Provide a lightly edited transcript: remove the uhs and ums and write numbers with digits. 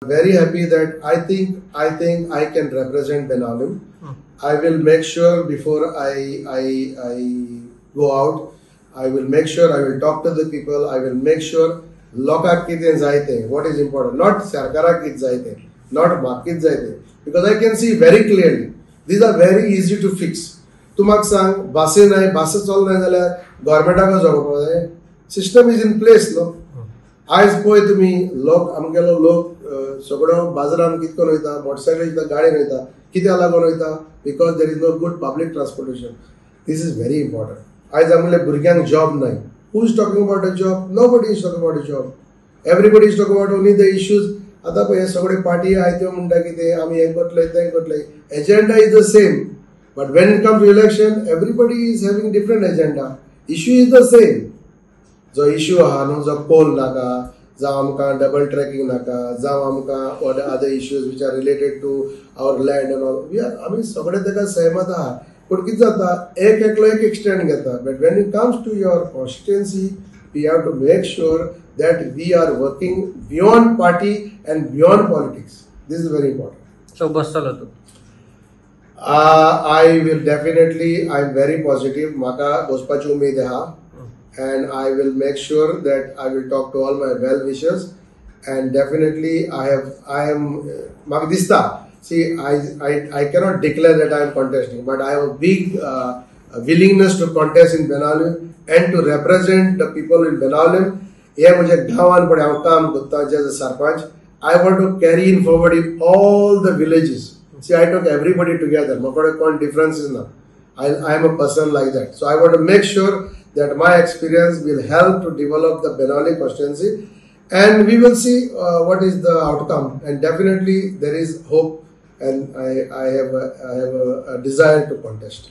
Very happy that I think I can represent Benaulim. I will make sure before I go out. I will make sure I will talk to the people. I will make sure loka kiten zaite. What is important? Not sarkara kit zaite. Not market zaite. Because I can see very clearly. These are very easy to fix. Tumak sang base nahi base chal nahi zala government ka job system is in place no. आज पळय तुमी लोक आमगेलो लोक सगळो बाजारान कितकोन वयता motorcycle वयता गाडयेन वयता कित्याक लागून वयता because there is no good public transportation this is very important आज आमगेल्या भुरग्यांक जॉब नाय who is talking about a job nobody is talking about a job everybody is talking about only the issues आतां पळय सगळे party आहाय त्यो म्हणटा कितें आमी हें करतले तें करतले agenda is the same but when it comes to election everybody is having different agenda issue is the same जो इश्यू आहा न्हू जो पोल नाका जावं आमकां डबल ट्रॅकिंग नाका जावं आमकां other issues which are related to our land and all we are आमी सगळे ताका सहमत आहा पूण कितें जाता एकलो एक स्टँड घेता but when it comes to your constituency we have to make sure that we are working beyond party and beyond politics this is very important so बसतलो तूं I will definitely, I am very positive. Maka bospachi umeed ha, and I will make sure that I will talk to all my well wishers, and definitely I am magdista. See, I cannot declare that I am contesting, but I have a big willingness to contest in Benaulim and to represent the people in Benaulim. ये मुझे गाँवान पड़े हम काम करता as a sarpanch. I want to carry in forward in all the villages. See, I took everybody together. Makode kon difference is not. I am a person like that. So I want to make sure that my experience will help to develop the Benaulim constituency, and we will see what is the outcome. And definitely there is hope, and I have a desire to contest.